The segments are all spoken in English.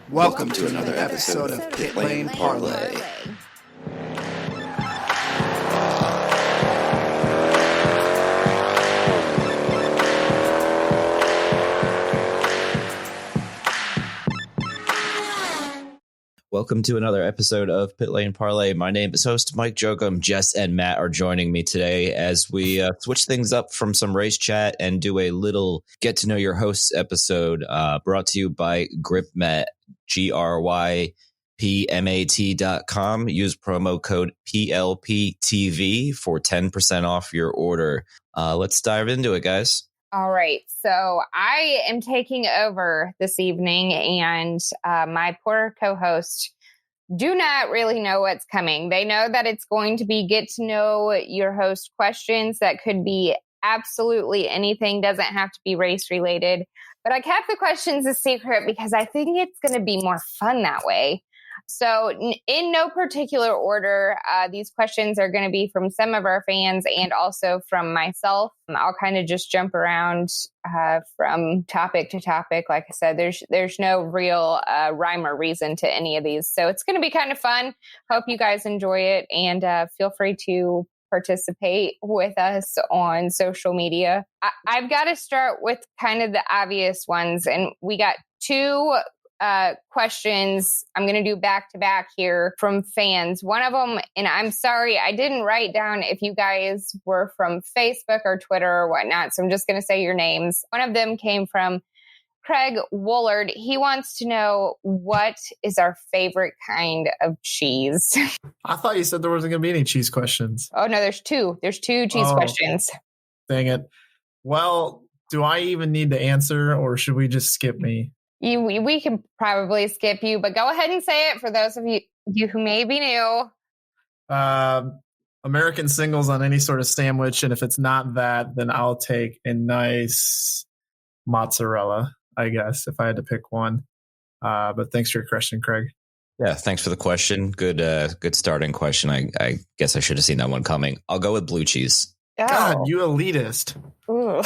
Welcome to another episode of Pit Lane Parlay. Welcome to another episode of Pit Lane Parlay. My name is host Mike Jogum. Jess and Matt are joining me today as we switch things up from some race chat and do a little get to know your hosts episode brought to you by GripMat, GRYPMAT.com. Use promo code PLPTV for 10% off your order. Let's dive into it, guys. All right. So I am taking over this evening, and my poor co-host do not really know what's coming. They know that it's going to be get to know your host questions that could be absolutely anything, doesn't have to be race related. But I kept the questions a secret because I think it's going to be more fun that way. So in no particular order, these questions are going to be from some of our fans and also from myself. I'll kind of just jump around from topic to topic. Like I said, there's no real rhyme or reason to any of these. So it's going to be kind of fun. Hope you guys enjoy it, and feel free to participate with us on social media. I've got to start with kind of the obvious ones, and we got two questions I'm going to do back to back here from fans. One of them, and I'm sorry, I didn't write down if you guys were from Facebook or Twitter or whatnot, so I'm just going to say your names. One of them came from Craig Woolard. He wants to know, what is our favorite kind of cheese? I thought you said there wasn't going to be any cheese questions. Oh, no, there's two. There's two cheese questions. Dang it. Well, do I even need to answer, or should we just skip me? We can probably skip you, but go ahead and say it for those of you who may be new. American singles on any sort of sandwich, and if it's not that, then I'll take a nice mozzarella, I guess, if I had to pick one. But thanks for your question, Craig. Yeah, thanks for the question. Good starting question. I guess I should have seen that one coming. I'll go with blue cheese. Oh. God, you elitist. Ooh.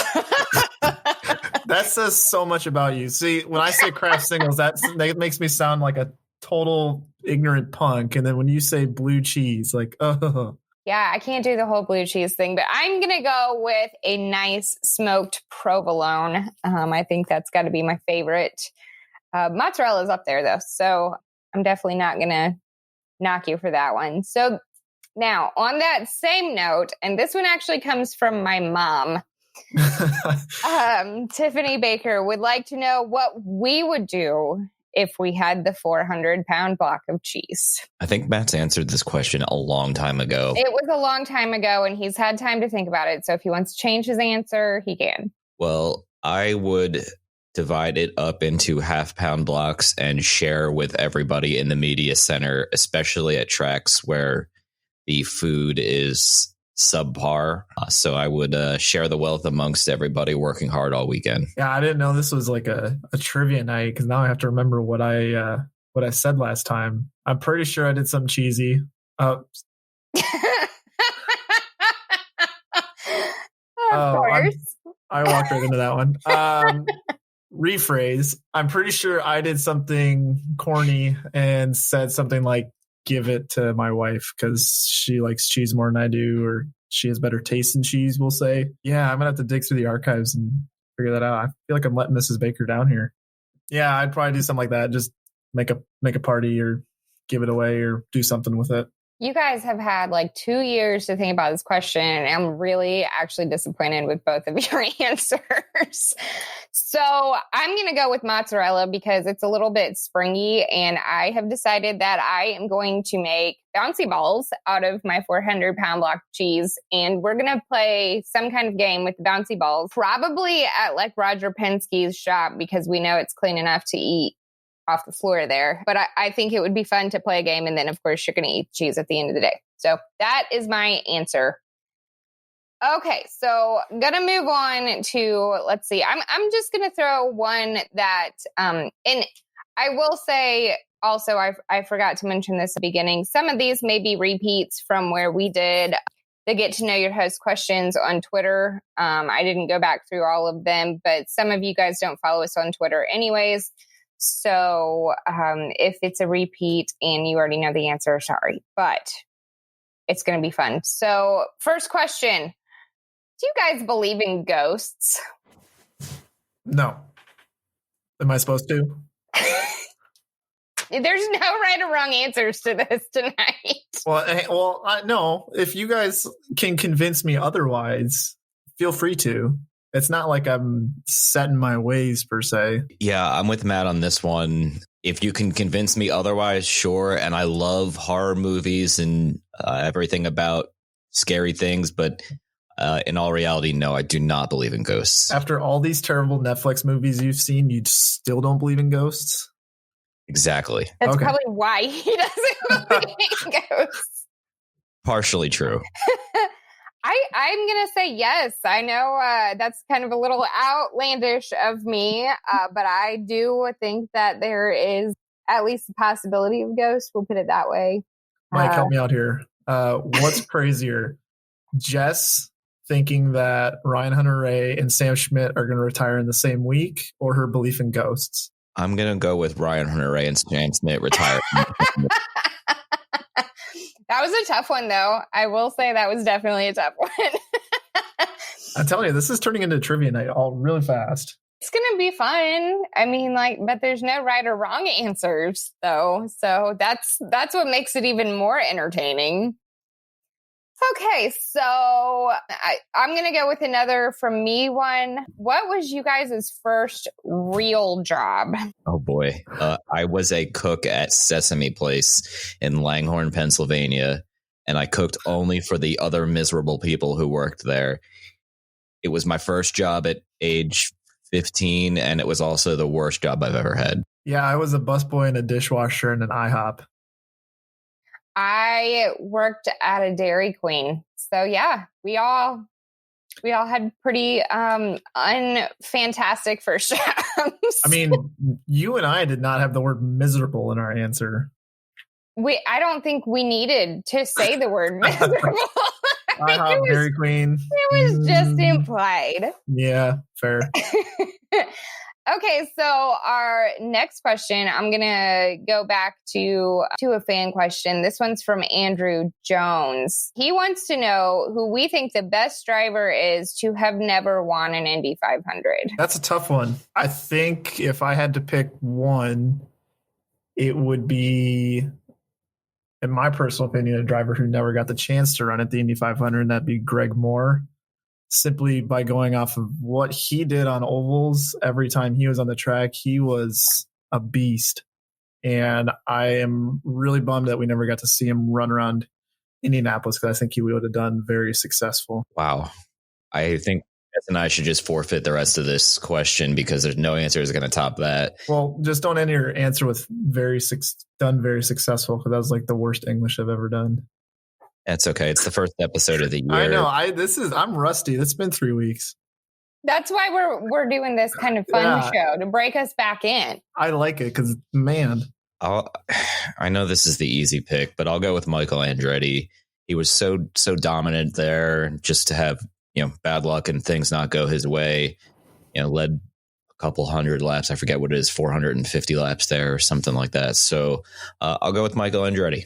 That says so much about you. See, when I say craft singles, that makes me sound like a total ignorant punk. And then when you say blue cheese, like, oh. Yeah, I can't do the whole blue cheese thing, but I'm going to go with a nice smoked provolone. I think that's got to be my favorite. Mozzarella is up there, though, so I'm definitely not going to knock you for that one. So now, on that same note, and this one actually comes from my mom, Tiffany Baker would like to know what we would do if we had the 400-pound block of cheese. I think Matt's answered this question a long time ago. It was a long time ago, and he's had time to think about it. So if he wants to change his answer, he can. Well, I would divide it up into half-pound blocks and share with everybody in the media center, especially at tracks where the food is subpar. So I would share the wealth amongst everybody working hard all weekend. Yeah, I didn't know this was like a trivia night, because now I have to remember what I said last time. I'm pretty sure I did something cheesy. Of course. I walked right into that one. Rephrase. I'm pretty sure I did something corny and said something like, give it to my wife because she likes cheese more than I do, or she has better taste in cheese, we'll say. Yeah, I'm going to have to dig through the archives and figure that out. I feel like I'm letting Mrs. Baker down here. Yeah, I'd probably do something like that. Just make a party or give it away or do something with it. You guys have had like 2 years to think about this question, and I'm really actually disappointed with both of your answers. So I'm going to go with mozzarella because it's a little bit springy, and I have decided that I am going to make bouncy balls out of my 400-pound block of cheese, and we're going to play some kind of game with the bouncy balls, probably at like Roger Penske's shop because we know it's clean enough to eat off the floor there. But I think it would be fun to play a game. And then, of course, you're going to eat cheese at the end of the day. So that is my answer. Okay, so I'm going to move on to, let's see. I'm just going to throw one that, and I will say also, I forgot to mention this at the beginning. Some of these may be repeats from where we did the Get to Know Your Host questions on Twitter. I didn't go back through all of them, but some of you guys don't follow us on Twitter anyways. So if it's a repeat and you already know the answer, sorry, but it's going to be fun. So first question. Do you guys believe in ghosts? No. Am I supposed to? There's no right or wrong answers to this tonight. Well, no. If you guys can convince me otherwise, feel free to. It's not like I'm set in my ways per se. Yeah, I'm with Matt on this one. If you can convince me otherwise, sure. And I love horror movies and everything about scary things, but in all reality, no, I do not believe in ghosts. After all these terrible Netflix movies you've seen, you still don't believe in ghosts? Exactly. That's probably why he doesn't believe in ghosts. Partially true. I'm going to say yes. I know that's kind of a little outlandish of me, but I do think that there is at least a possibility of ghosts. We'll put it that way. Mike, help me out here. What's crazier? Jess thinking that Ryan Hunter-Reay and Sam Schmidt are going to retire in the same week, or her belief in ghosts? I'm going to go with Ryan Hunter-Reay and Sam Schmidt retire. That was a tough one, though. I will say that was definitely a tough one. I'm telling you, this is turning into trivia night all really fast. It's going to be fun. I mean, but there's no right or wrong answers, though. So that's what makes it even more entertaining. Okay, so I'm going to go with another from me one. What was you guys' first real job? Oh, boy. I was a cook at Sesame Place in Langhorne, Pennsylvania, and I cooked only for the other miserable people who worked there. It was my first job at age 15, and it was also the worst job I've ever had. Yeah, I was a busboy and a dishwasher and an IHOP. I worked at a Dairy Queen. So yeah, we all had pretty unfantastic first jobs. I mean, you and I did not have the word miserable in our answer. I don't think we needed to say the word miserable. IHOP, Dairy Queen. It was just implied. Yeah, fair. Okay, so our next question, I'm going to go back to a fan question. This one's from Andrew Jones. He wants to know who we think the best driver is to have never won an Indy 500. That's a tough one. I think if I had to pick one, it would be, in my personal opinion, a driver who never got the chance to run at the Indy 500, and that'd be Greg Moore. Simply by going off of what he did on ovals every time he was on the track, he was a beast. And I am really bummed that we never got to see him run around Indianapolis, because I think he would have done very successful. Wow. I think Jess and I should just forfeit the rest of this question because there's no answer is going to top that. Well, just don't end your answer with done very successful, because that was like the worst English I've ever done. That's okay. It's the first episode of the year. I know. I'm rusty. It's been 3 weeks. That's why we're doing this kind of fun show, to break us back in. I like it because, man. I know this is the easy pick, but I'll go with Michael Andretti. He was so dominant there, just to have, bad luck and things not go his way. Led a couple hundred laps. I forget what it is, 450 laps there or something like that. So I'll go with Michael Andretti.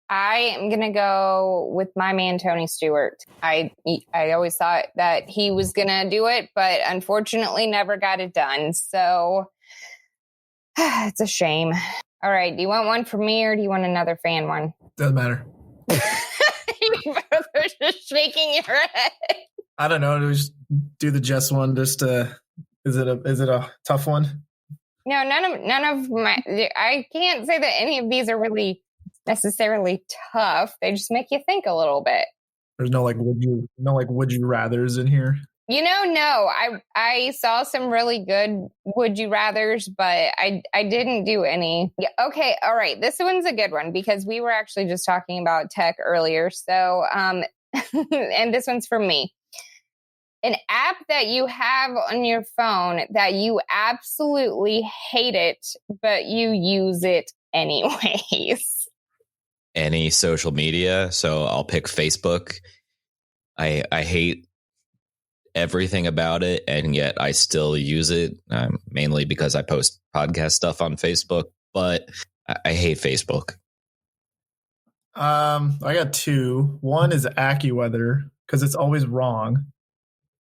I am going to go with my man, Tony Stewart. I always thought that he was going to do it, but unfortunately never got it done. So it's a shame. All right. Do you want one from me, or do you want another fan one? Doesn't matter. You both are just shaking your head. I don't know. Just do the Jess one. Just is it a tough one? No, none of my. I can't say that any of these are really necessarily tough. They just make you think a little bit. There's no would you rathers in here? No. I saw some really good would you rathers, but I didn't do any. Yeah, okay, all right. This one's a good one because we were actually just talking about tech earlier. So, and this one's for me. An app that you have on your phone that you absolutely hate it, but you use it anyways. Any social media. So I'll pick Facebook. I hate everything about it, and yet I still use it, mainly because I post podcast stuff on Facebook, but I hate Facebook. I got two. One is AccuWeather because it's always wrong.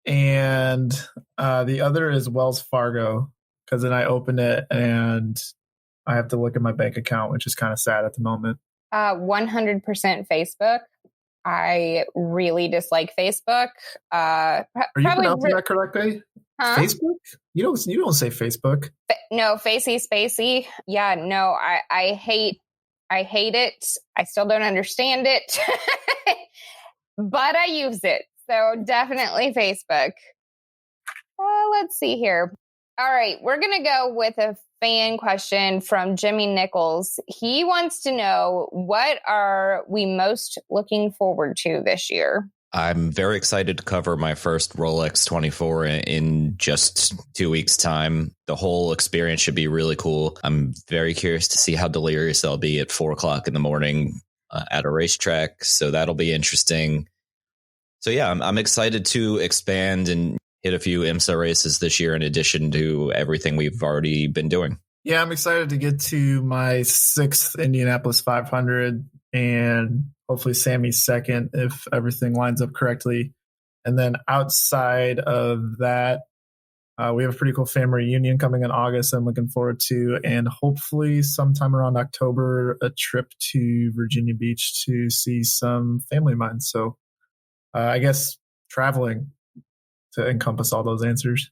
And the other is Wells Fargo because then I open it and I have to look at my bank account, which is kind of sad at the moment. 100% Facebook. I really dislike Facebook. Are you pronouncing that correctly? Huh? Facebook? You don't say Facebook. No, Facey Spacey. Yeah, no, I hate it. I still don't understand it, but I use it. So definitely Facebook. Let's see here. All right, we're going to go with a fan question from Jimmy Nichols. He wants to know, what are we most looking forward to this year? I'm very excited to cover my first Rolex 24 in just 2 weeks' time. The whole experience should be really cool. I'm very curious to see how delirious I'll be at 4 o'clock in the morning at a racetrack. So that'll be interesting. So yeah, I'm excited to expand and hit a few IMSA races this year in addition to everything we've already been doing. Yeah, I'm excited to get to my 6th Indianapolis 500 and hopefully Sammy's second if everything lines up correctly. And then outside of that, we have a pretty cool family reunion coming in August I'm looking forward to. And hopefully sometime around October, a trip to Virginia Beach to see some family of mine. So I guess traveling to encompass all those answers.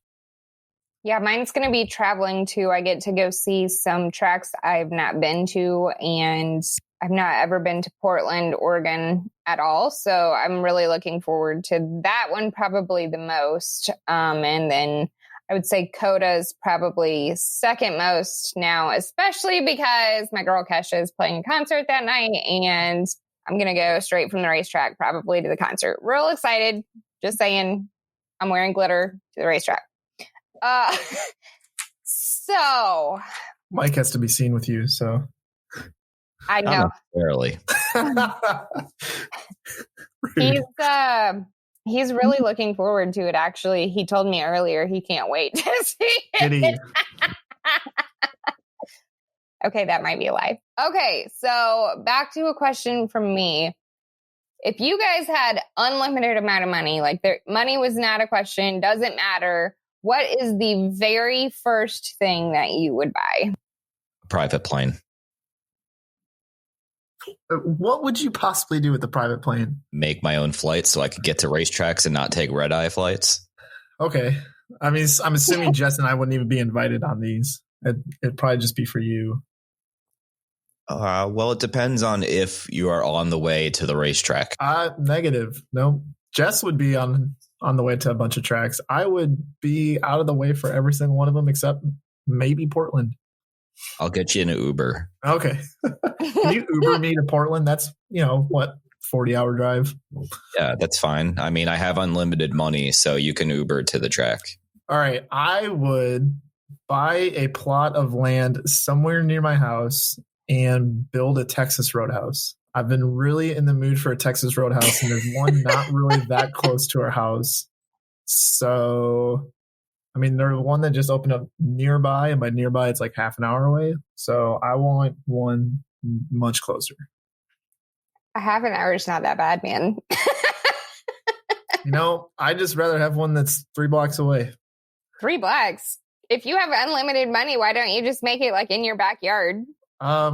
Yeah, mine's going to be traveling too. I get to go see some tracks I've not been to, and I've not ever been to Portland, Oregon at all. So I'm really looking forward to that one probably the most. And then I would say Coda is probably second most now, especially because my girl Kesha is playing a concert that night, and I'm going to go straight from the racetrack probably to the concert. Real excited. Just saying, I'm wearing glitter to the racetrack. So Mike has to be seen with you, so I know. Barely. He's really looking forward to it. Actually, he told me earlier he can't wait to see it. Okay, that might be a lie. Okay, so back to a question from me. If you guys had unlimited amount of money, like money was not a question, doesn't matter, what is the very first thing that you would buy? A private plane. What would you possibly do with the private plane? Make my own flights so I could get to racetracks and not take red-eye flights. Okay. I mean, I'm assuming Jess and I wouldn't even be invited on these. It'd probably just be for you. Well, it depends on if you are on the way to the racetrack. Negative. No. Jess would be on the way to a bunch of tracks. I would be out of the way for every single one of them except maybe Portland. I'll get you in an Uber. Okay. Can you Uber me to Portland? That's, 40-hour drive. Yeah, that's fine. I mean, I have unlimited money, so you can Uber to the track. All right. I would buy a plot of land somewhere near my house and build a Texas Roadhouse. I've been really in the mood for a Texas Roadhouse, and there's one not really that close to our house. So, I mean, there's one that just opened up nearby, and by nearby, it's like half an hour away. So I want one much closer. A half an hour is not that bad, man. I'd just rather have one that's 3 blocks away. 3 blocks? If you have unlimited money, why don't you just make it like in your backyard? I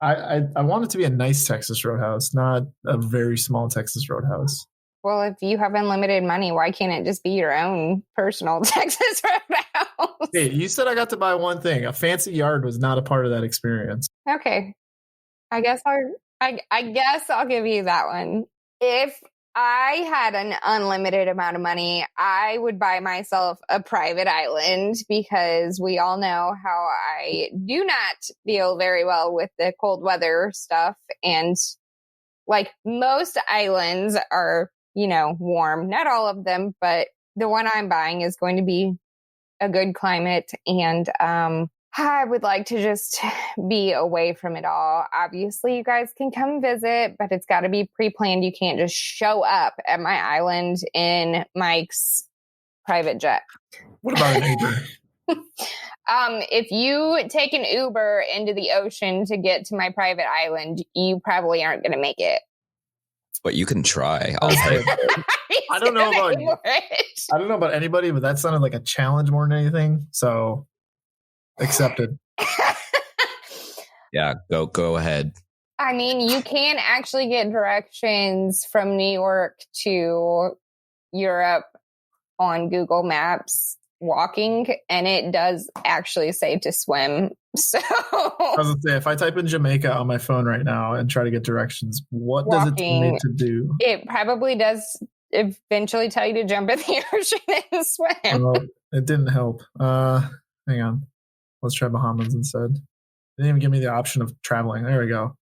want it to be a nice Texas Roadhouse, not a very small Texas Roadhouse. Well, if you have unlimited money, why can't it just be your own personal Texas Roadhouse? Hey, you said I got to buy one thing. A fancy yard was not a part of that experience. Okay. I guess I'll give you that one. If I had an unlimited amount of money, I would buy myself a private island because we all know how I do not deal very well with the cold weather stuff. And like most islands are, warm, not all of them, but the one I'm buying is going to be a good climate. And I would like to just be away from it all. Obviously, you guys can come visit, but it's got to be pre-planned. You can't just show up at my island in Mike's private jet. What about an Uber? If you take an Uber into the ocean to get to my private island, you probably aren't going to make it. But you can try. I don't know about anybody, but that sounded like a challenge more than anything. So accepted. Yeah, go ahead. I mean, you can actually get directions from New York to Europe on Google Maps walking, and it does actually say to swim. So I was gonna say, if I type in Jamaica on my phone right now and try to get directions, what does it tell me to do? It probably does eventually tell you to jump in the ocean and swim. Well, it didn't help. Hang on. Let's try Bahamas instead. They didn't even give me the option of traveling. There we go.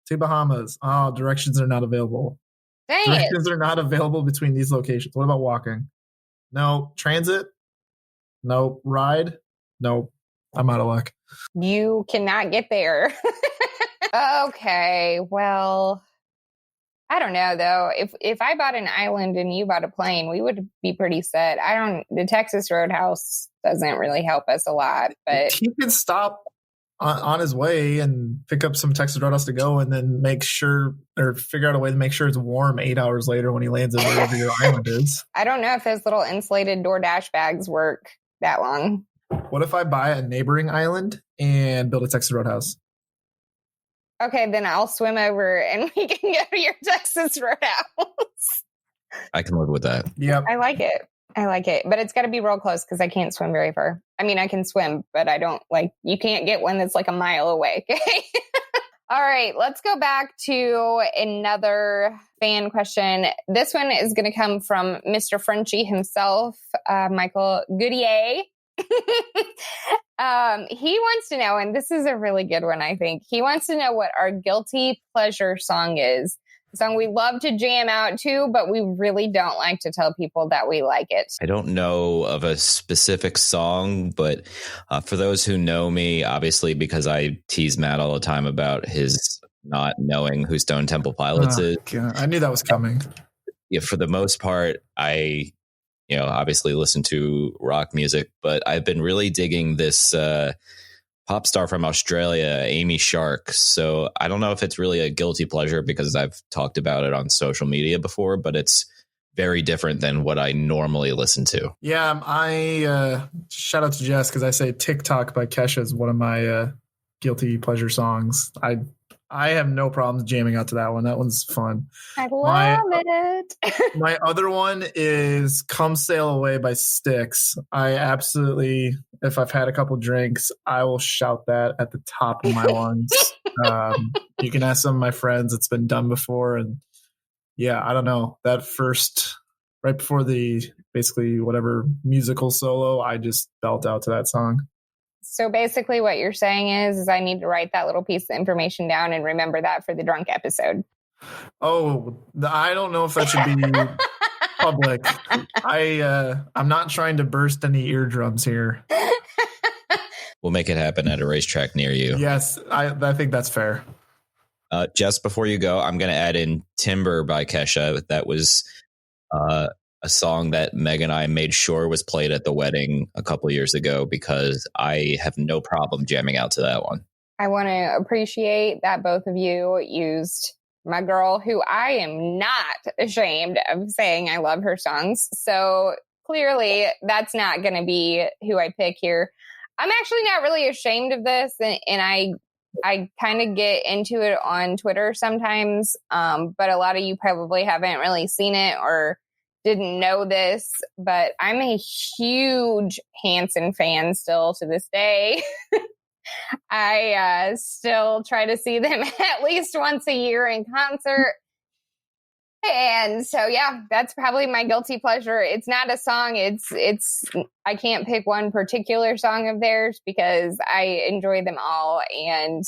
To Bahamas. Oh, directions are not available. Dang Directions are not available between these locations. What about walking? No. Transit? Nope. Ride? Nope. I'm out of luck. You cannot get there. Okay, well, I don't know though. If I bought an island and you bought a plane, we would be pretty set. The Texas Roadhouse doesn't really help us a lot, but he can stop on his way and pick up some Texas Roadhouse to go, and then figure out a way to make sure it's warm 8 hours later when he lands at wherever your island is. I don't know if those little insulated DoorDash bags work that long. What if I buy a neighboring island and build a Texas Roadhouse? Okay, then I'll swim over and we can go to your Texas Roadhouse. I can live with that. Yep. I like it. But it's got to be real close because I can't swim very far. I mean, I can swim, but you can't get one that's like a mile away. Okay. All right, let's go back to another fan question. This one is going to come from Mr. Frenchie himself, Michael Goodyear. He wants to know, and this is a really good one, I think. He wants to know what our guilty pleasure song is. A song we love to jam out to, but we really don't like to tell people that we like it. I don't know of a specific song, but for those who know me, obviously, because I tease Matt all the time about his not knowing who Stone Temple Pilots is. God, I knew that was coming. Yeah, for the most part, I obviously listen to rock music, but I've been really digging this pop star from Australia, Amy Shark. So I don't know if it's really a guilty pleasure because I've talked about it on social media before, but it's very different than what I normally listen to. Yeah, I shout out to Jess because I say TikTok by Kesha is one of my guilty pleasure songs. I have no problems jamming out to that one. That one's fun. I love it. My other one is Come Sail Away by Styx. I absolutely, if I've had a couple drinks, I will shout that at the top of my lungs. You can ask some of my friends. It's been done before. And yeah, I don't know. That first, right before the basically whatever musical solo, I just belt out to that song. So basically what you're saying is I need to write that little piece of information down and remember that for the drunk episode. Oh, I don't know if that should be public. I'm not trying to burst any eardrums here. We'll make it happen at a racetrack near you. Yes, I think that's fair. Just before you go, I'm going to add in Timber by Kesha. That was a song that Meg and I made sure was played at the wedding a couple of years ago because I have no problem jamming out to that one. I want to appreciate that both of you used my girl, who I am not ashamed of saying I love her songs. So clearly that's not going to be who I pick here. I'm actually not really ashamed of this. And I kind of get into it on Twitter sometimes. But a lot of you probably haven't really seen it or didn't know this, but I'm a huge Hanson fan still to this day. I still try to see them at least once a year in concert. And so, yeah, that's probably my guilty pleasure. It's not a song. It's I can't pick one particular song of theirs because I enjoy them all. And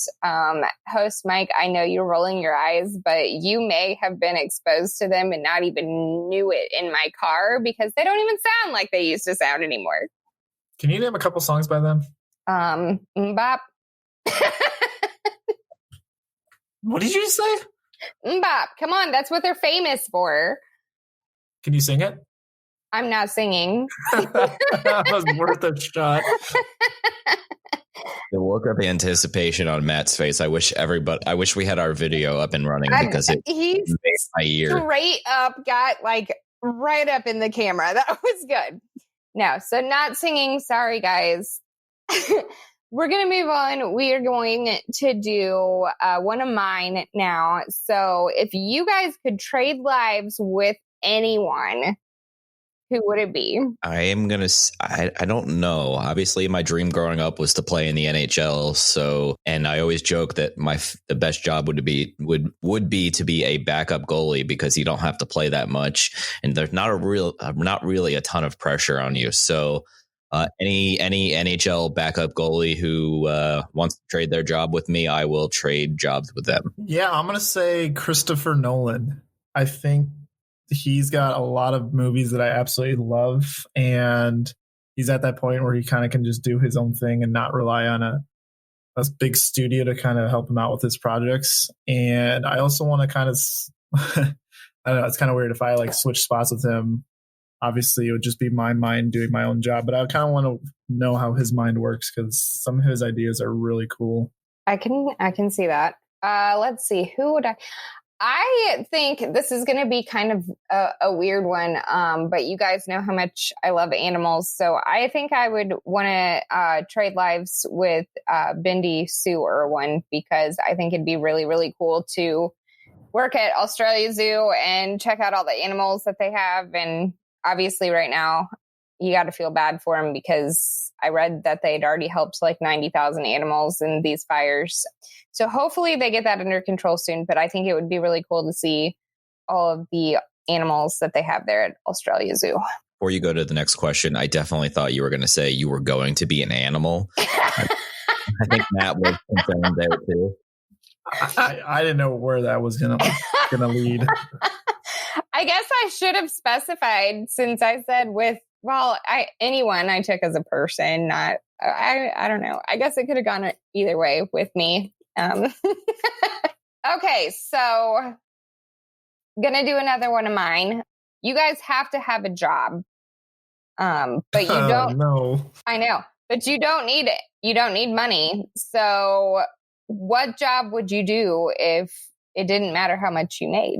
host Mike, I know you're rolling your eyes, but you may have been exposed to them and not even knew it in my car because they don't even sound like they used to sound anymore. Can you name a couple songs by them? Mbop. What did you say? Mbop. Come on, that's what they're famous for. Can you sing it? I'm not singing. That was worth a shot. The look of anticipation on Matt's face. I wish we had our video up and running because it made my ear. Straight up got like right up in the camera. That was good. No, so not singing. Sorry, guys. We're going to move on. We are going to do one of mine now. So if you guys could trade lives with anyone, who would it be? I don't know. Obviously, my dream growing up was to play in the NHL. So, and I always joke that the best job would be to be a backup goalie because you don't have to play that much, and there's not really a ton of pressure on you. So, any NHL backup goalie who wants to trade their job with me, I will trade jobs with them. Yeah, I'm gonna say Christopher Nolan. I think he's got a lot of movies that I absolutely love, and he's at that point where he kind of can just do his own thing and not rely on a big studio to kind of help him out with his projects. And I also want to kind of, I don't know, it's kind of weird if I like switch spots with him. Obviously, it would just be my mind doing my own job, but I kind of want to know how his mind works because some of his ideas are really cool. I can see that. Let's see. Who would I think this is going to be kind of a weird one, but you guys know how much I love animals. So I think I would want to trade lives with Bindi Sue Irwin because I think it'd be really, really cool to work at Australia Zoo and check out all the animals that they have. And obviously right now you got to feel bad for them because I read that they'd already helped like 90,000 animals in these fires. So hopefully they get that under control soon. But I think it would be really cool to see all of the animals that they have there at Australia Zoo. Before you go to the next question, I definitely thought you were going to say you were going to be an animal. I think Matt was concerned there too. I didn't know where that was gonna lead. I guess I should have specified since I said anyone I took as a person, not I don't know. I guess it could have gone either way with me. Okay, so gonna do another one of mine. You guys have to have a job. But you don't. No. I know, but you don't need it. You don't need money. So what job would you do if it didn't matter how much you made?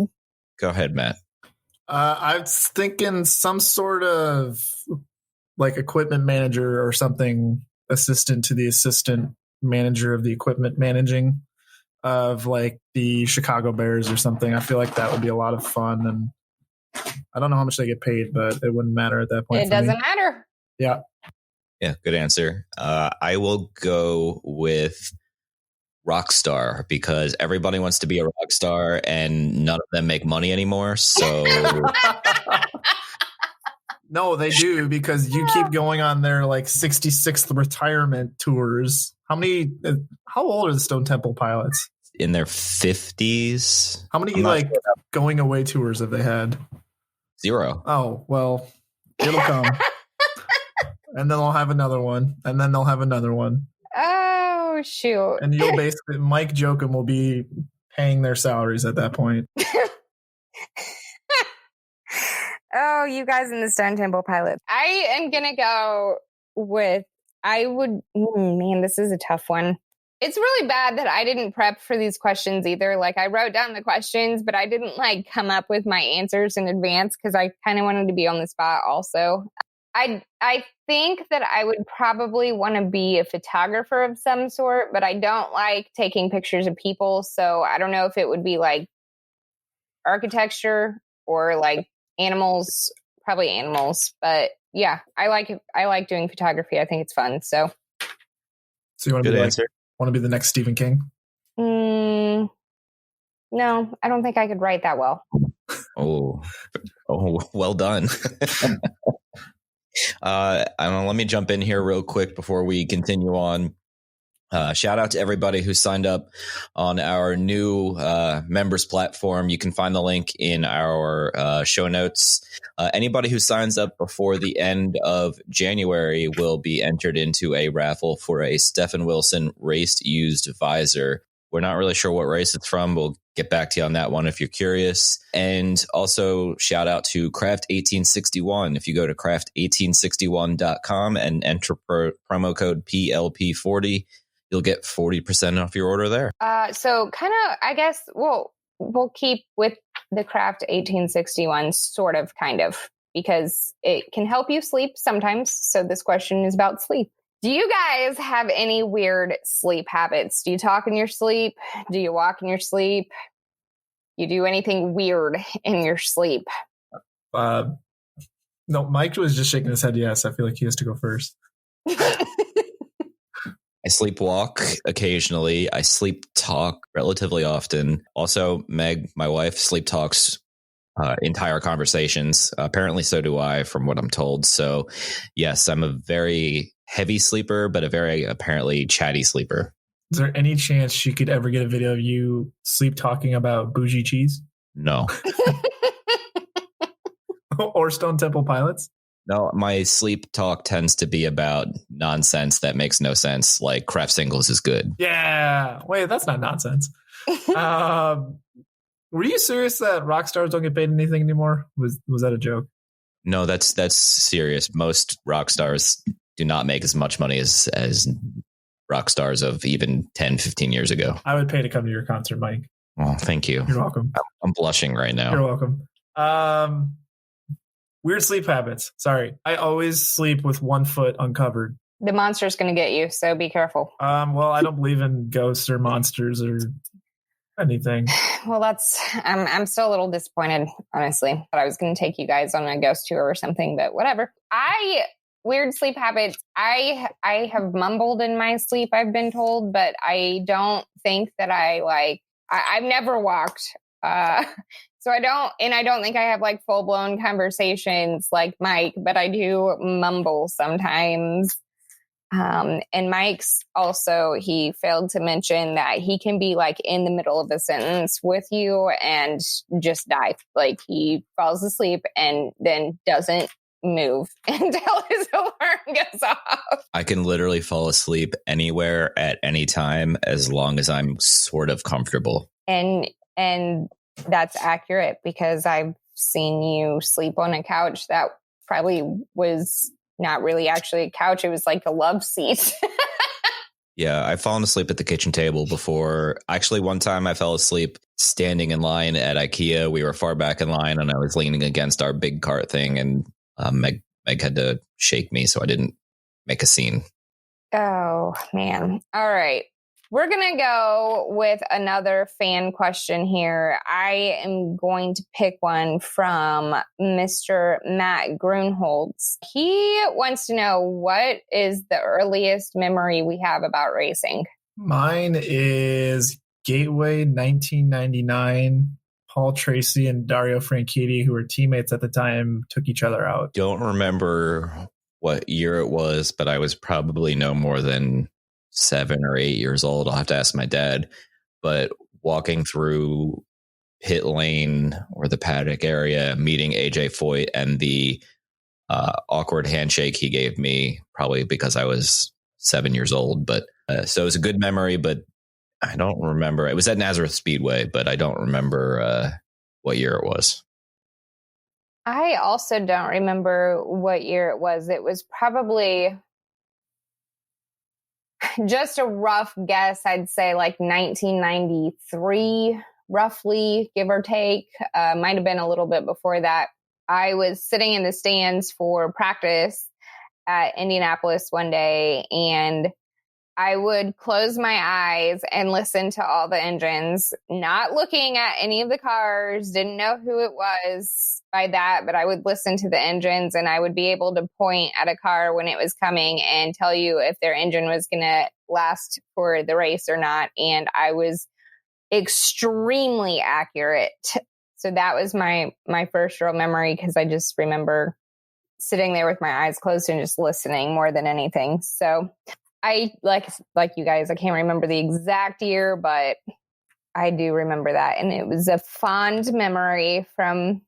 Go ahead, Matt. I was thinking some sort of like equipment manager or something, assistant to the assistant manager of the equipment managing of like the Chicago Bears or something. I feel like that would be a lot of fun, and I don't know how much they get paid, but it wouldn't matter at that point. It doesn't matter. Yeah. Yeah, good answer. I will go with rock star because everybody wants to be a rock star and none of them make money anymore. So no, they do because you keep going on their like 66th retirement tours. How old are the Stone Temple Pilots? In their 50s. How many like going away tours have they had? 0. Oh, well, it'll come. And then they'll have another one. And then they'll have another one. Oh, shoot. And you'll basically, Mike Jokum will be paying their salaries at that point. Oh, you guys in the Stone Temple Pilots. I am going to go with, man, this is a tough one. It's really bad that I didn't prep for these questions either. Like I wrote down the questions, but I didn't like come up with my answers in advance because I kind of wanted to be on the spot also. I think that I would probably want to be a photographer of some sort, but I don't like taking pictures of people. So I don't know if it would be like architecture or like animals, probably animals. But yeah, I like doing photography. I think it's fun. So you want to be the next Stephen King? No, I don't think I could write that well. Oh, well done. Let me jump in here real quick before we continue on. Shout out to everybody who signed up on our new members platform. You can find the link in our show notes. Anybody who signs up before the end of January will be entered into a raffle for a Stephen Wilson raced used visor. We're not really sure what race it's from. We'll get back to you on that one if you're curious. And also shout out to Craft 1861. If you go to craft1861.com and enter promo code PLP40, you'll get 40% off your order there. So kind of, I guess, we'll keep with the Craft 1861, sort of, kind of, because it can help you sleep sometimes. So this question is about sleep. Do you guys have any weird sleep habits? Do you talk in your sleep? Do you walk in your sleep? You do anything weird in your sleep? No, Mike was just shaking his head yes. I feel like he has to go first. I sleepwalk occasionally. I sleep talk relatively often. Also, Meg, my wife, sleep talks entire conversations. Apparently so do I, from what I'm told. So yes, I'm a very heavy sleeper, but a very apparently chatty sleeper. Is there any chance she could ever get a video of you sleep talking about bougie cheese? No. Or Stone Temple Pilots? No, my sleep talk tends to be about nonsense that makes no sense, like Kraft Singles is good. Yeah. Wait, that's not nonsense. Were you serious that rock stars don't get paid anything anymore? Was that a joke? No, that's serious. Most rock stars do not make as much money as rock stars of even 10, 15 years ago. I would pay to come to your concert, Mike. Well, thank you. You're welcome. I'm blushing right now. You're welcome. Weird sleep habits. Sorry. I always sleep with one foot uncovered. The monster's going to get you, so be careful. Well, I don't believe in ghosts or monsters or anything. Well, I'm still a little disappointed, honestly. But I was going to take you guys on a ghost tour or something, but whatever. Weird sleep habits. I have mumbled in my sleep, I've been told, but I don't think that I've never walked. So I don't think I have like full blown conversations like Mike, but I do mumble sometimes. And Mike's also, he failed to mention that he can be like in the middle of a sentence with you and just die. Like he falls asleep and then doesn't move until his alarm goes off. I can literally fall asleep anywhere at any time as long as I'm sort of comfortable. And that's accurate because I've seen you sleep on a couch that probably was not really actually a couch. It was like a love seat. Yeah, I've fallen asleep at the kitchen table before. Actually, one time I fell asleep standing in line at IKEA. We were far back in line and I was leaning against our big cart thing and Meg had to shake me so I didn't make a scene. Oh, man. All right. We're going to go with another fan question here. I am going to pick one from Mr. Matt Grunholz. He wants to know, what is the earliest memory we have about racing? Mine is Gateway 1999. Paul Tracy and Dario Franchitti, who were teammates at the time, took each other out. Don't remember what year it was, but I was probably no more than 7 or 8 years old. I'll have to ask my dad. But walking through pit lane or the paddock area, meeting AJ Foyt and the awkward handshake he gave me, probably because I was 7 years old. But so it was a good memory, but I don't remember. It was at Nazareth Speedway, but I don't remember what year it was. I also don't remember what year it was. It was probably just a rough guess. I'd say like 1993, roughly, give or take. Might have been a little bit before that. I was sitting in the stands for practice at Indianapolis one day, and I would close my eyes and listen to all the engines, not looking at any of the cars, didn't know who it was by that, but I would listen to the engines and I would be able to point at a car when it was coming and tell you if their engine was going to last for the race or not. And I was extremely accurate. So that was my first real memory, because I just remember sitting there with my eyes closed and just listening more than anything. So I like you guys, I can't remember the exact year, but I do remember that. And it was a fond memory from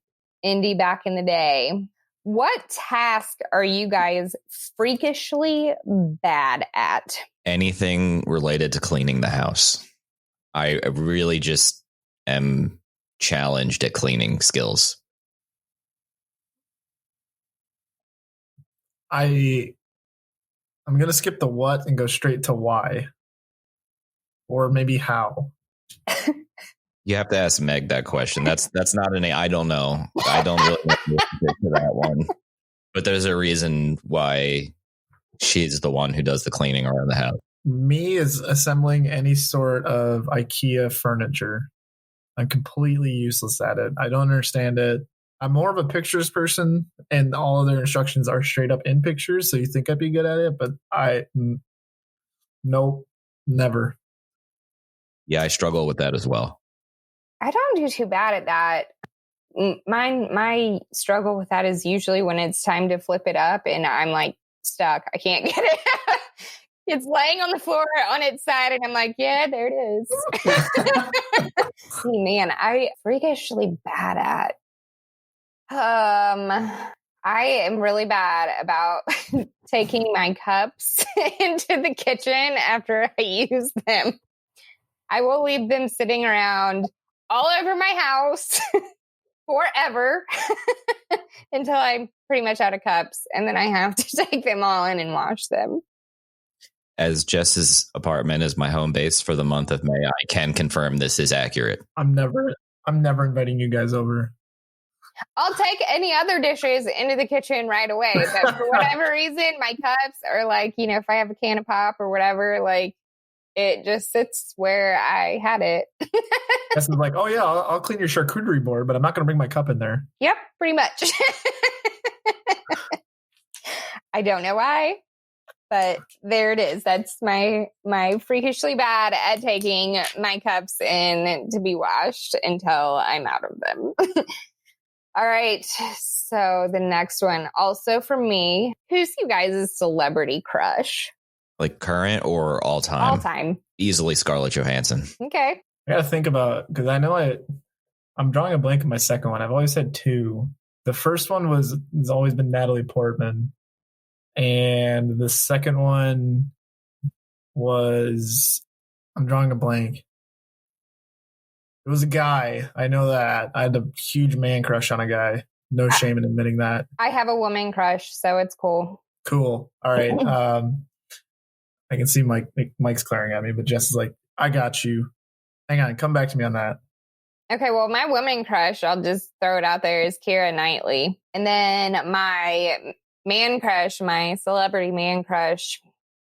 Indy back in the day. What task are you guys freakishly bad at? Anything related to cleaning the house. I really just am challenged at cleaning skills. I'm going to skip the what and go straight to why. Or maybe how. You have to ask Meg that question. That's not I don't know. I don't really know the answer to that one. But there's a reason why she's the one who does the cleaning around the house. Me is assembling any sort of IKEA furniture. I'm completely useless at it. I don't understand it. I'm more of a pictures person, and all of their instructions are straight up in pictures. So you think I'd be good at it, but nope, never. Yeah, I struggle with that as well. I don't do too bad at that. My struggle with that is usually when it's time to flip it up and I'm like stuck. I can't get it. It's laying on the floor on its side and I'm like, yeah, there it is. Man, I freakishly bad at. I am really bad about taking my cups into the kitchen after I use them. I will leave them sitting around all over my house forever until I'm pretty much out of cups. And then I have to take them all in and wash them. As Jess's apartment is my home base for the month of May, I can confirm this is accurate. I'm never inviting you guys over. I'll take any other dishes into the kitchen right away. But for whatever reason, my cups are like, if I have a can of pop or whatever, like it just sits where I had it. Jess is like, oh yeah, I'll clean your charcuterie board, but I'm not going to bring my cup in there. Yep, pretty much. I don't know why, but there it is. That's my freakishly bad at taking my cups in to be washed until I'm out of them. All right. So the next one, also for me, who's you guys' celebrity crush? Like current or all time? All time. Easily Scarlett Johansson. Okay. I got to think about, because I know I'm drawing a blank on my second one. I've always had two. The first one has always been Natalie Portman. And the second one was, I'm drawing a blank. It was a guy. I know that. I had a huge man crush on a guy. No shame in admitting that. I have a woman crush, so it's cool. Cool. All right. I can see Mike's glaring at me, but Jess is like, I got you. Hang on. Come back to me on that. Okay, well, my woman crush, I'll just throw it out there, is Keira Knightley. And then my man crush, my celebrity man crush,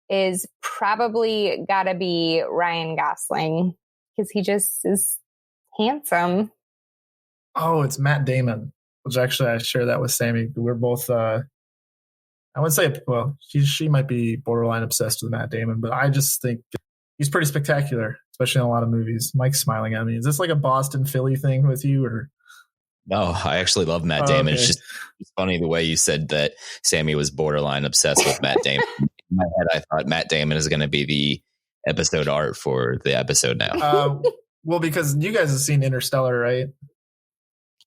is probably gotta be Ryan Gosling, because he just is handsome. Oh, it's Matt Damon, which actually I share that with Sammy. We're both, I wouldn't say, well, she might be borderline obsessed with Matt Damon, but I just think he's pretty spectacular, especially in a lot of movies. Mike's smiling at me. Is this like a Boston Philly thing with you, or? No, I actually love Matt Damon. Okay. It's funny the way you said that Sammy was borderline obsessed with Matt Damon. In my head, I thought Matt Damon is going to be the episode art for the episode now. Well, because you guys have seen Interstellar, right?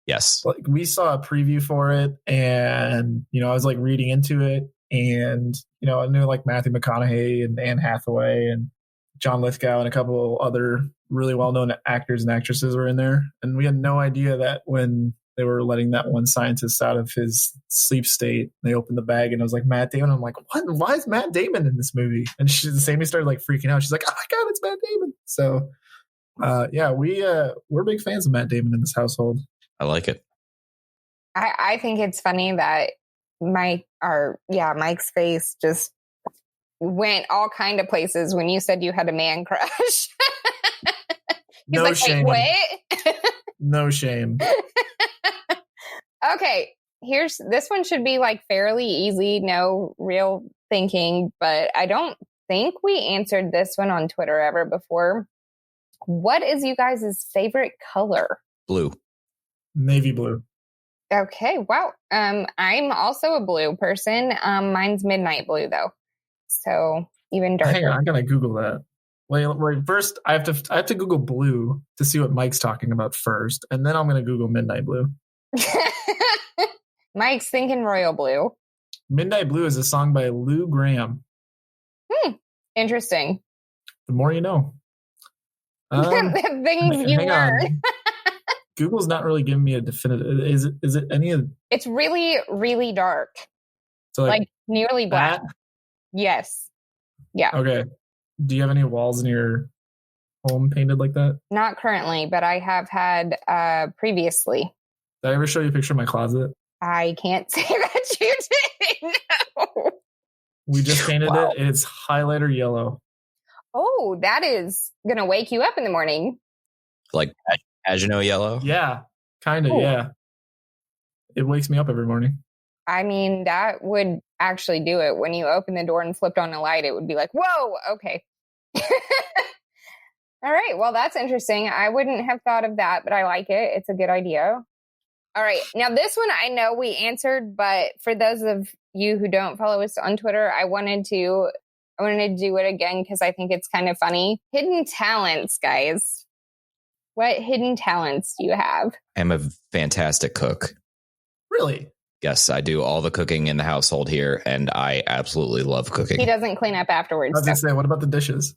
Yes. Like we saw a preview for it, and I was like reading into it, and I knew like Matthew McConaughey and Anne Hathaway and John Lithgow and a couple other really well-known actors and actresses were in there, and we had no idea that when they were letting that one scientist out of his sleep state, they opened the bag and it was like Matt Damon. I'm like, what? Why is Matt Damon in this movie? And Sammy started like freaking out. She's like, oh my god, it's Matt Damon. So yeah, we're big fans of Matt Damon in this household. I like it. I think it's funny that Mike's face just went all kind of places when you said you had a man crush. No like, shame. Wait. No shame. Okay, this one should be like fairly easy, no real thinking, but I don't think we answered this one on Twitter ever before. What is you guys' favorite color? Blue. Navy blue. Okay, wow. I'm also a blue person. Mine's midnight blue though, so even darker. Hang on, I'm gonna Google that. Wait. First, I have to Google blue to see what Mike's talking about first, and then I'm gonna Google midnight blue. Mike's thinking royal blue. Midnight Blue is a song by Lou Graham. Interesting. The more you know. The things you learn. Google's not really giving me a definitive. Is it any of? It's really, really dark. So like nearly black. That? Yes. Yeah. Okay. Do you have any walls in your home painted like that? Not currently, but I have had previously. Did I ever show you a picture of my closet? I can't say that you did. No. We just painted it. It's highlighter yellow. Oh, that is going to wake you up in the morning. Like Agino yellow? Yeah, kind of, yeah. It wakes me up every morning. I mean, that would actually do it. When you open the door and flipped on a light, it would be like, whoa, okay. All right, well, that's interesting. I wouldn't have thought of that, but I like it. It's a good idea. All right. Now, this one I know we answered, but for those of you who don't follow us on Twitter, I wanted to do it again because I think it's kind of funny. Hidden talents, guys. What hidden talents do you have? I'm a fantastic cook. Really? Yes, I do all the cooking in the household here, and I absolutely love cooking. He doesn't clean up afterwards. I was going to say, what about the dishes?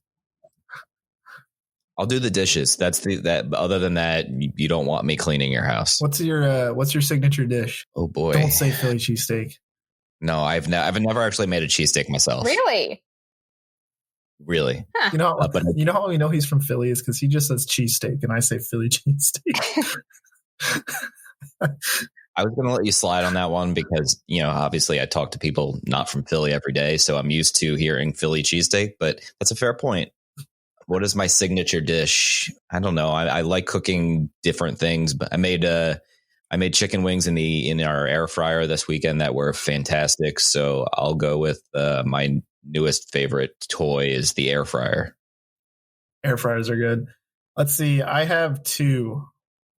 I'll do the dishes. Other than that, you don't want me cleaning your house. What's your signature dish? Oh boy. Don't say Philly cheesesteak. No, I've never actually made a cheesesteak myself. Really? Huh. You know how we know he's from Philly is because he just says cheesesteak and I say Philly cheesesteak. I was going to let you slide on that one because, obviously I talk to people not from Philly every day, so I'm used to hearing Philly cheesesteak, but that's a fair point. What is my signature dish? I don't know. I like cooking different things, but I made chicken wings in our air fryer this weekend that were fantastic. So I'll go with my newest favorite toy is the air fryer. Air fryers are good. Let's see. I have two.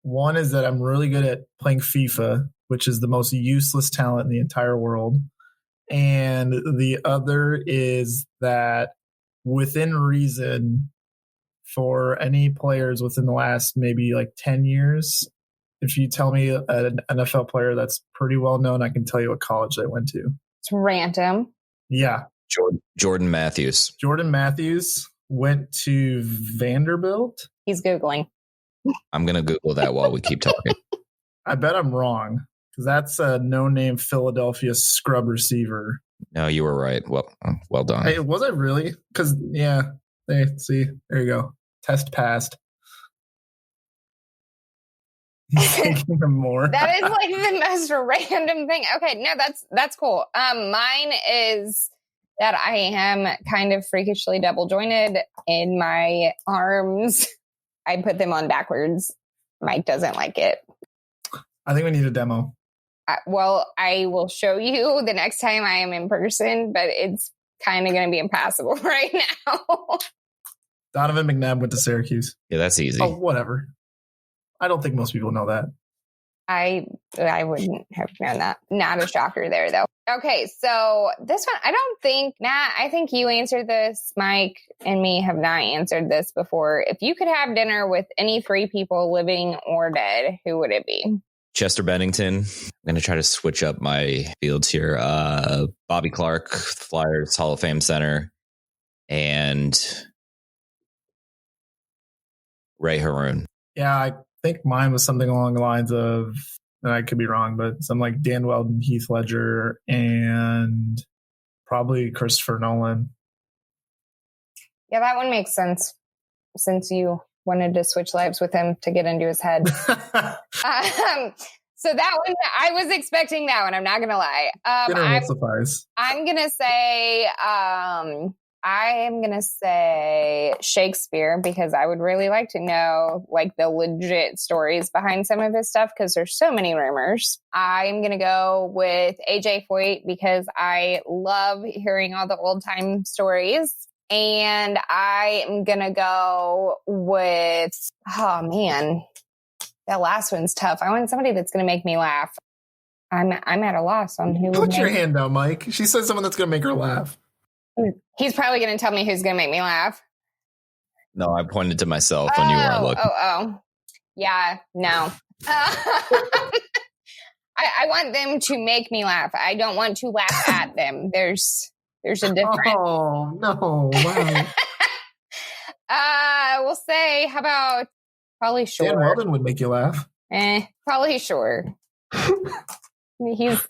One is that I'm really good at playing FIFA, which is the most useless talent in the entire world. And the other is that within reason, for any players within the last maybe like 10 years, if you tell me an NFL player that's pretty well known, I can tell you what college they went to. It's random. Yeah. Jordan Matthews. Jordan Matthews went to Vanderbilt. He's Googling. I'm going to Google that while we keep talking. I bet I'm wrong because that's a no-name Philadelphia scrub receiver. No, you were right. Well done. Hey, was I really? Because, yeah. Hey, see, there you go. Test passed. He's taking them more. That is like the most random thing. Okay, no, that's cool. Mine is that I am kind of freakishly double jointed in my arms. I put them on backwards. Mike doesn't like it. I think we need a demo. Well, I will show you the next time I am in person, but it's kind of going to be impossible right now. Donovan McNabb went to Syracuse. Yeah, that's easy. Oh, whatever. I don't think most people know that. I wouldn't have known that. Not a shocker there, though. Okay, so this one, I think you answered this. Mike and me have not answered this before. If you could have dinner with any three people, living or dead, who would it be? Chester Bennington. I'm going to try to switch up my fields here. Bobby Clark, Flyers Hall of Fame center, and Ray Haroon. Yeah, I think mine was something along the lines of, and I could be wrong, but something like Dan Weldon, Heath Ledger, and probably Christopher Nolan. Yeah, that one makes sense since you wanted to switch lives with him to get into his head. So that one, I was expecting that one. I'm not going to lie. I'm going to say, I am going to say Shakespeare because I would really like to know like the legit stories behind some of his stuff because there's so many rumors. I'm going to go with AJ Foyt because I love hearing all the old time stories. And I am going to go with, oh man, That last one's tough. I want somebody that's going to make me laugh. I'm at a loss on who. Put your hand down, Mike. She said someone that's going to make her laugh. He's probably going to tell me who's going to make me laugh. No, I pointed to myself when you weren't looking. Yeah, no. I want them to make me laugh. I don't want to laugh at them. There's a difference. Oh, no. Wow. We'll say, how about probably Shore? Dan Weldon would make you laugh. Probably Shore.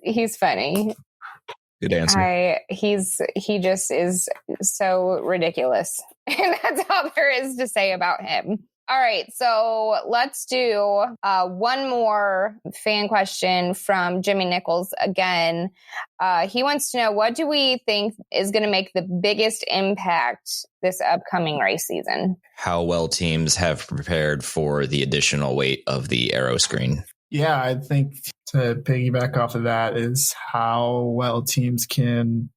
He's funny. Good answer. He just is so ridiculous. And that's all there is to say about him. All right, so let's do one more fan question from Jimmy Nichols again. He wants to know, what do we think is going to make the biggest impact this upcoming race season? How well teams have prepared for the additional weight of the aero screen. Yeah, I think to piggyback off of that is how well teams can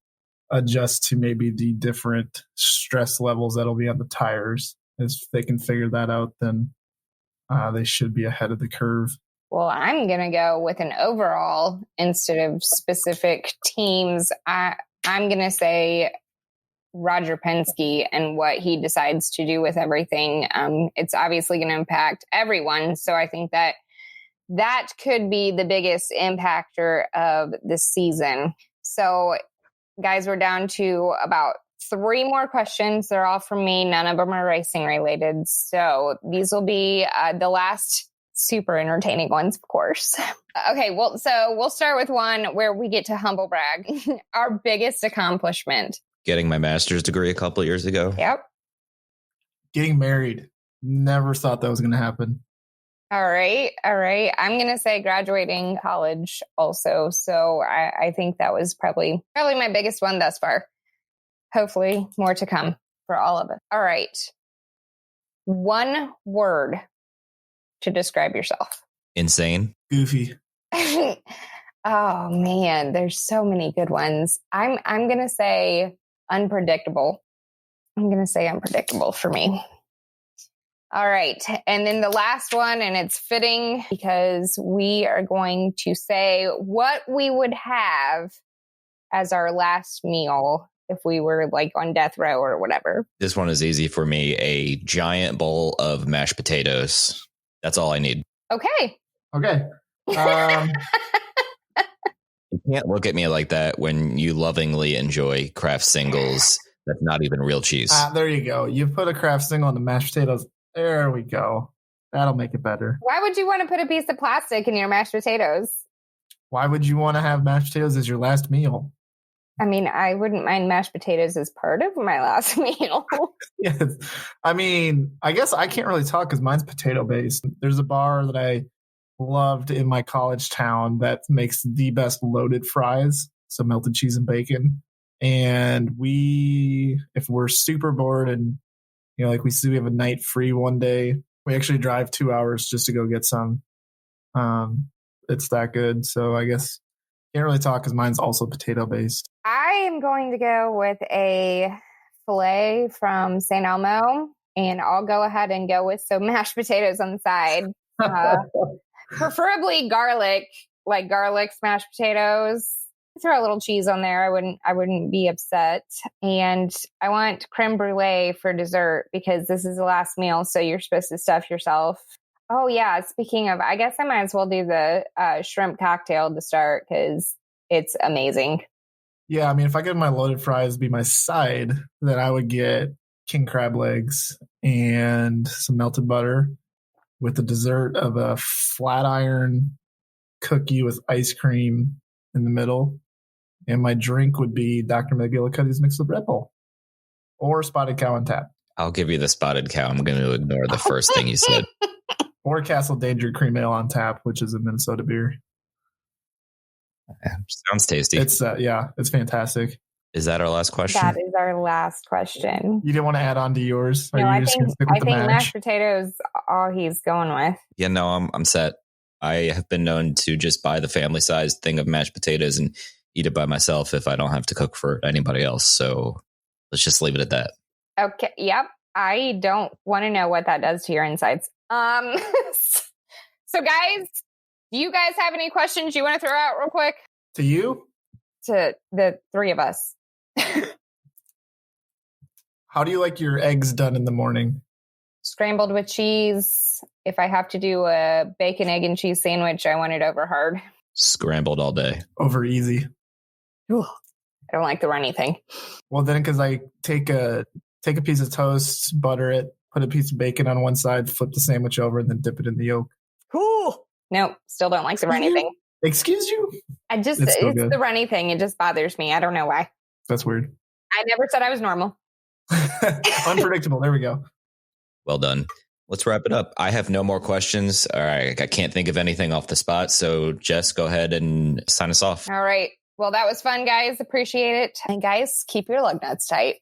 adjust to maybe the different stress levels that'll be on the tires. If they can figure that out, then they should be ahead of the curve. Well, I'm going to go with an overall instead of specific teams. I'm going to say Roger Penske and what he decides to do with everything. It's obviously going to impact everyone. So I think that could be the biggest impactor of the season. So, guys, we're down to about 3 more questions. They're all from me. None of them are racing related. So these will be the last super entertaining ones, of course. Okay, well, so we'll start with one where we get to humble brag. Our biggest accomplishment. Getting my master's degree a couple of years ago. Yep. Getting married. Never thought that was going to happen. All right. I'm going to say graduating college also. So I think that was probably my biggest one thus far. Hopefully more to come for all of it. All right. One word to describe yourself. Insane. Goofy. Oh man, there's so many good ones. I'm going to say unpredictable. I'm going to say unpredictable for me. All right. And then the last one, and it's fitting because we are going to say what we would have as our last meal if we were like on death row or whatever. This one is easy for me. A giant bowl of mashed potatoes. That's all I need. Okay. You can't look at me like that when you lovingly enjoy Kraft singles. That's not even real cheese. There you go. You put a Kraft single on the mashed potatoes. There we go. That'll make it better. Why would you want to put a piece of plastic in your mashed potatoes? Why would you want to have mashed potatoes as your last meal? I mean, I wouldn't mind mashed potatoes as part of my last meal. Yes. I mean, I guess I can't really talk because mine's potato based. There's a bar that I loved in my college town that makes the best loaded fries. So melted cheese and bacon. And if we're super bored and, like we have a night free one day, we actually drive 2 hours just to go get some. It's that good. So I guess can't really talk because mine's also potato based. I am going to go with a filet from St. Elmo, and I'll go ahead and go with some mashed potatoes on the side. Preferably garlic, like garlic smashed potatoes. Throw a little cheese on there. I wouldn't be upset. And I want creme brulee for dessert because this is the last meal, so you're supposed to stuff yourself. Oh yeah, speaking of, I guess I might as well do the shrimp cocktail to start because it's amazing. Yeah, I mean, if I get my loaded fries be my side, then I would get king crab legs and some melted butter with the dessert of a flat iron cookie with ice cream in the middle. And my drink would be Dr. McGillicuddy's mixed with Red Bull or Spotted Cow on tap. I'll give you the Spotted Cow. I'm going to ignore the first thing you said. Or Castle Danger Cream Ale on tap, which is a Minnesota beer. Sounds tasty. It's it's fantastic. Is that our last question? That is our last question. You didn't want to add on to yours? No, I think mashed potatoes all he's going with. Yeah, no, I'm set. I have been known to just buy the family-sized thing of mashed potatoes and eat it by myself if I don't have to cook for anybody else. So let's just leave it at that. Okay. Yep. I don't want to know what that does to your insides. So So, guys, do you guys have any questions you want to throw out real quick? To you? To the three of us. How do you like your eggs done in the morning? Scrambled with cheese. If I have to do a bacon, egg, and cheese sandwich, I want it over hard. Scrambled all day. Over easy. I don't like the runny thing. Well, then because I take a piece of toast, butter it, put a piece of bacon on one side, flip the sandwich over, and then dip it in the yolk. Cool. Nope, still don't like the runny thing. Excuse you? It's good. the runny thing. It just bothers me. I don't know why. That's weird. I never said I was normal. Unpredictable. There we go. Well done. Let's wrap it up. I have no more questions. All right. I can't think of anything off the spot. So, Jess, go ahead and sign us off. All right. Well, that was fun, guys. Appreciate it. And guys, keep your lug nuts tight.